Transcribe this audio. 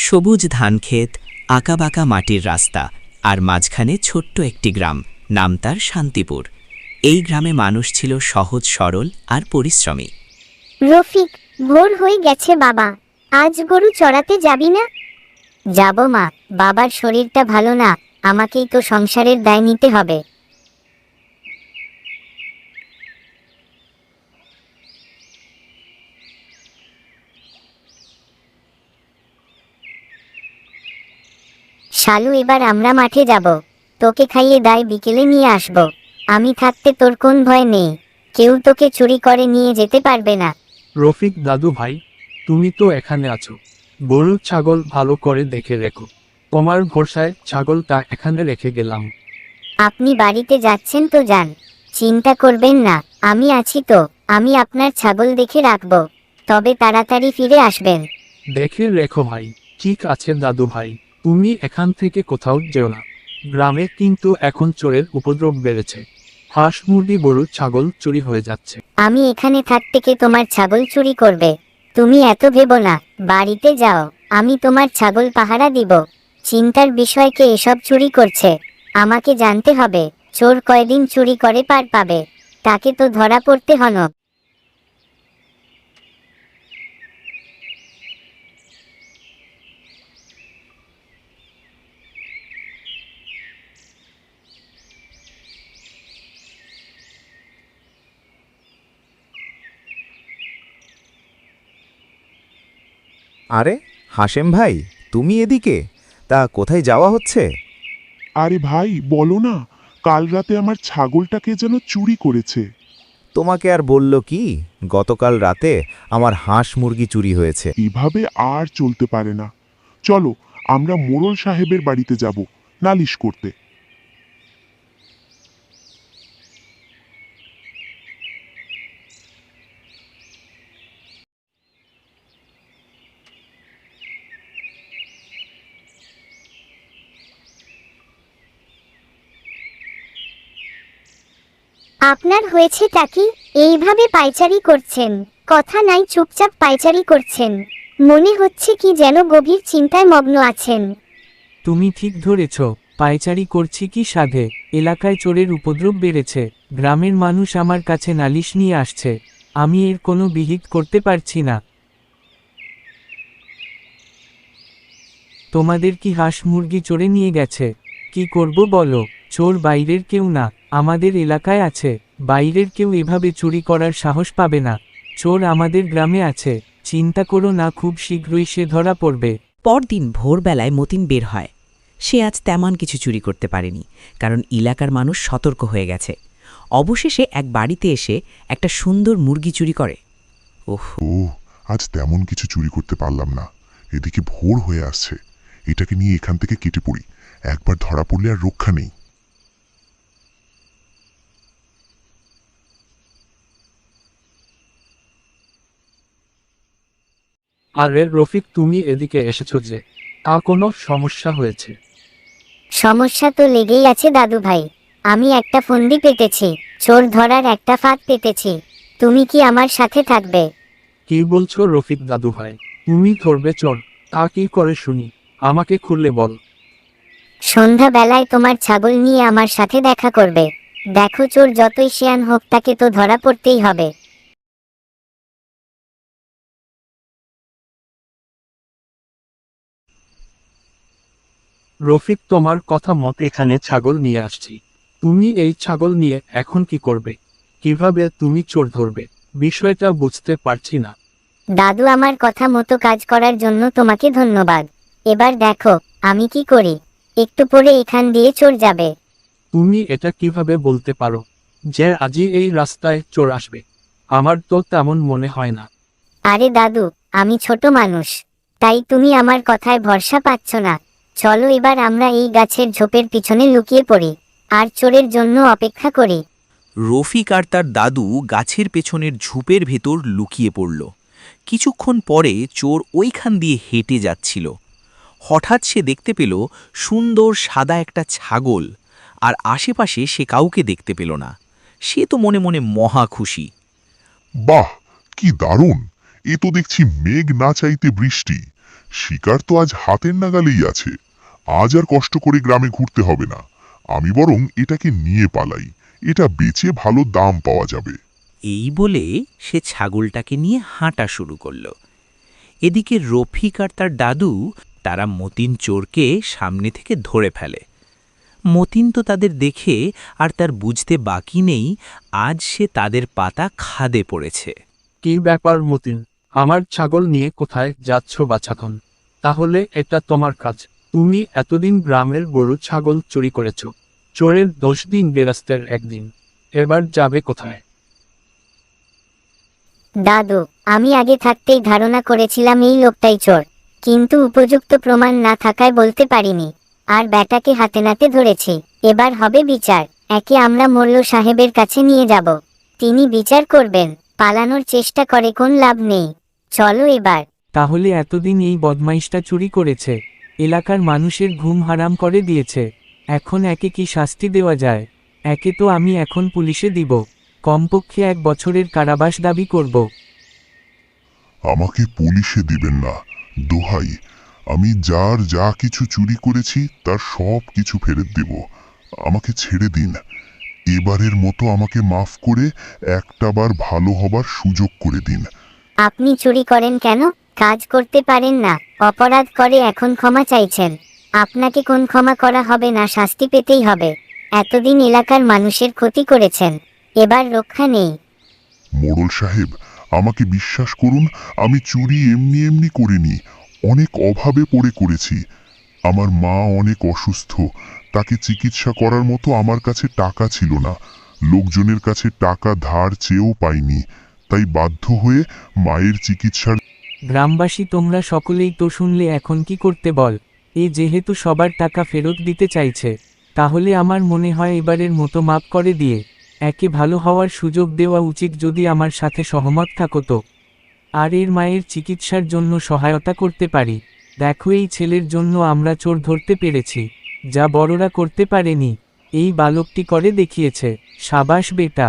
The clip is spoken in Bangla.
সবুজ ধানক্ষেত, আঁকাবাঁকা মাটির রাস্তা, আর মাঝখানে ছোট্ট একটি গ্রাম, নাম তার শান্তিপুর। এই গ্রামে মানুষ ছিল সহজ সরল আর পরিশ্রমী। রফিক, ভোর হয়ে গেছে বাবা, আজ গরু চড়াতে যাবি না? যাব মা, বাবার শরীরটা ভালো না, আমাকেই তো সংসারের দায় নিতে হবে। শালু, এবার আমরা মাঠে যাব, তোকে খাইয়ে দায় বিকেলে নিয়ে আসব। আমি থাকতে তোর কোন ভয় নেই, কেউ তোকে চুরি করে নিয়ে যেতে পারবে না। রফিক দাদু ভাই, তুমি তো এখানে আছো, গরু ছাগল ভালো করে দেখে রেখো। তোমার ভরসায় ছাগলটা এখানে রেখে গেলাম। আপনি বাড়িতে যাচ্ছেন তো যান, চিন্তা করবেন না, আমি আছি তো। আমি আপনার ছাগল দেখে রাখব, তবে তাড়াতাড়ি ফিরে আসবেন। দেখে রেখো ভাই। ঠিক আছে দাদু ভাই, তুমি এখান থেকে কোথাও যেও না। গ্রামে কিন্তু এখন চোরের উপদ্রব বেড়েছে, হাঁস মুরগি গরু ছাগল চুরি হয়ে যাচ্ছে। আমি এখানে থাকতে কে তোমার ছাগল চুরি করবে? তুমি এত ভেবো না, বাড়িতে যাও, আমি তোমার ছাগল পাহারা দিব। চিন্তার বিষয় কে এসব চুরি করছে, আমাকে জানতে হবে। চোর কয়দিন চুরি করে পার পাবে, তাকে তো ধরা পড়তে হন। আরে হাশেম ভাই, তুমি এদিকে? তা কোথায় যাওয়া হচ্ছে? আরে ভাই বলো না, কাল রাতে আমার ছাগলটাকে যেন চুরি করেছে। তোমাকে আর বলল কি, গতকাল রাতে আমার হাঁস মুরগি চুরি হয়েছে। এভাবে আর চলতে পারে না। চলো, আমরা মোড়ল সাহেবের বাড়িতে যাব নালিশ করতে। আপনার হয়েছেটা কি? এইভাবে পায়চারি করছেন, কথা নাই চুপচাপ পায়চারি করছেন, মনে হচ্ছে কি যেন গভীর চিন্তায় মগ্ন আছেন। তুমি ঠিক ধরেছ, পায়চারি করছি কি সাধে? এলাকায় চোরের উপদ্রব বেড়েছে, গ্রামের মানুষ আমার কাছে নালিশ নিয়ে আসছে, আমি এর কোনো বিহিত করতে পারছি না। তোমাদের কি হাঁস মুরগি চোরে নিয়ে গেছে? কি করব বলো? চোর বাইরের কেউ না, আমাদের এলাকায় আছে। বাইরের কেউ এভাবে চুরি করার সাহস পাবে না। চোর আমাদের গ্রামে আছে, চিন্তা করো না, খুব শীঘ্রই সে ধরা পড়বে। পরদিন ভোরবেলায় মতিন বের হয়। সে আজ তেমন কিছু চুরি করতে পারেনি, কারণ এলাকার মানুষ সতর্ক হয়ে গেছে। অবশেষে এক বাড়িতে এসে একটা সুন্দর মুরগি চুরি করে। ওহ, ও, আজ তেমন কিছু চুরি করতে পারলাম না। এদিকে ভোর হয়ে আসছে, এটাকে নিয়ে এখান থেকে কেটে পড়ি, একবার ধরা পড়লে আর রক্ষা নেই। আরে রফিক, তুমি এদিকে এসেছো যে, তা কোনো সমস্যা হয়েছে? সমস্যা তো লেগেই আছে দাদু ভাই, আমি একটা ফন্দি পেতেছি, চোর ধরার একটা ফাঁদ পেতেছি। তুমি কি আমার সাথে থাকবে? কি বলছো রফিক দাদু ভাই, তুমি ধরবে চোর? তা কি করে শুনি, আমাকে খুললে বল। সন্ধ্যা বেলায় তোমার ছাগল নিয়ে আমার সাথে দেখা করবে। দেখো, চোর যতই শেয়ান হোক, তাকে তো ধরা পড়তেই হবে। রফিক, তোমার কথা মত এখানে ছাগল নিয়ে আসছি। তুমি এই ছাগল নিয়ে এখন কি করবে? কিভাবে তুমি চোর ধরবে? বিষয়টা বুঝতে পারছি না। দাদু, আমার কথা মতো কাজ করার জন্য তোমাকে ধন্যবাদ। এবার দেখো আমি কি করি। একটু পরে এখান দিয়ে চোর যাবে। তুমি এটা কিভাবে বলতে পারো যে আজই এই রাস্তায় চোর আসবে? আমার তো তেমন মনে হয় না। আরে দাদু, আমি ছোট মানুষ, তাই তুমি আমার কথায় ভরসা পাচ্ছ না। চলো এবার আমরা এই গাছের ঝোপের পিছনে লুকিয়ে পড়ি, আর চোরের জন্য অপেক্ষা করি। রফিক আর তার দাদু গাছের পেছনের ঝোপের ভেতর লুকিয়ে পড়ল। কিছুক্ষণ পরে চোর ওইখান দিয়ে হেঁটে যাচ্ছিল। হঠাৎ সে দেখতে পেল সুন্দর সাদা একটা ছাগল, আর আশেপাশে সে কাউকে দেখতে পেল না। সে তো মনে মনে মহা খুশি। বাহ, কি দারুণ! এ তো দেখছি মেঘ না চাইতে বৃষ্টি। শিকার তো আজ হাতের নাগালেই আছে। আজ আর কষ্ট করে গ্রামে ঘুরতে হবে না। আমি বরং এটাকে নিয়ে পালাই, এটা বেচে ভালো দাম পাওয়া যাবে। এই বলে সে ছাগলটাকে নিয়ে হাঁটা শুরু করল। এদিকে রফিক আর তার দাদু তারা মতিন চোরকে সামনে থেকে ধরে ফেলে। মতিন তো তাদের দেখে আর তার বুঝতে বাকি নেই আজ সে তাদের পাতা খাদে পড়েছে। কি ব্যাপার মতিন, আমার ছাগল নিয়ে কোথায় যাচ্ছ বাছাধন? তাহলে এটা তোমার কাজ। তুমি এতদিন গ্রামের গরু ছাগল চুরি করেছ। চোরের 10 দিন বেরাস্তের একদিন। এবার যাবে কোথায়? দাদু, আমি আগে থাকতেই ধারণা করেছিলাম এই লোকটাই চোর, কিন্তু উপযুক্ত প্রমাণ না থাকায় বলতে পারিনি। আর ব্যাটাকে হাতে নাতে ধরেছি, এবার হবে বিচার। একে আমরা মোল্ল সাহেবের কাছে নিয়ে যাব, তিনি বিচার করবেন। পালানোর চেষ্টা করে কোন লাভ নেই, চলো এবার। তাহলে এতদিন এই বদমাইশটা চুরি করেছে, এলাকার মানুষের ঘুম হারাম করে দিয়েছে। এখন একে কি শাস্তি দেওয়া যায়? একে তো আমি এখন পুলিশে দিব, কমপক্ষে 1 বছরের কারাবাস দাবি করব। আমাকে পুলিশে দিবেন না, দোহাই। আমি যার যা কিছু চুরি করেছি তার সব কিছু ফেরত দেব। আমাকে ছেড়ে দিন। এবারের মতো আমাকে মাফ করে একটাবার ভালো হবার সুযোগ করে দিন। আপনি চুরি করেন কেন? কাজ করতে পারেন না, অপরাধ করে এখন ক্ষমা চাইছেন। আপনাকে কোন ক্ষমা করা হবে না, শাস্তি পেতেই হবে। এতদিন এলাকার মানুষের ক্ষতি করেছেন, এবার রক্ষা নেই। মোড়ল সাহেব, আমাকে বিশ্বাস করুন, আমি চুরি এমনি এমনি করিনি। অনেক অভাবে পড়ে করেছি। আমার মা অনেক অসুস্থ, তাকে চিকিৎসা করার মতো আমার কাছে টাকা ছিল না। লোকজনের কাছে টাকা ধার চেয়েও পাইনি, তাই বাধ্য হয়ে মায়ের চিকিৎসার। গ্রামবাসী তোমরা সকলেই তো শুনলে, এখন কি করতে বল? এ যেহেতু সবার টাকা ফেরত দিতে চাইছে, তাহলে আমার মনে হয় এবারের মতো মাপ করে দিয়ে একে ভালো হওয়ার সুযোগ দেওয়া উচিত, যদি আমার সাথে সহমত থাকো তো। আর এর মায়ের চিকিৎসার জন্য সহায়তা করতে পারি। দেখো, এই ছেলের জন্য আমরা চোর ধরতে পেরেছি, যা বড়রা করতে পারেনি। এই বালকটি করে দেখিয়েছে। সাবাস বেটা।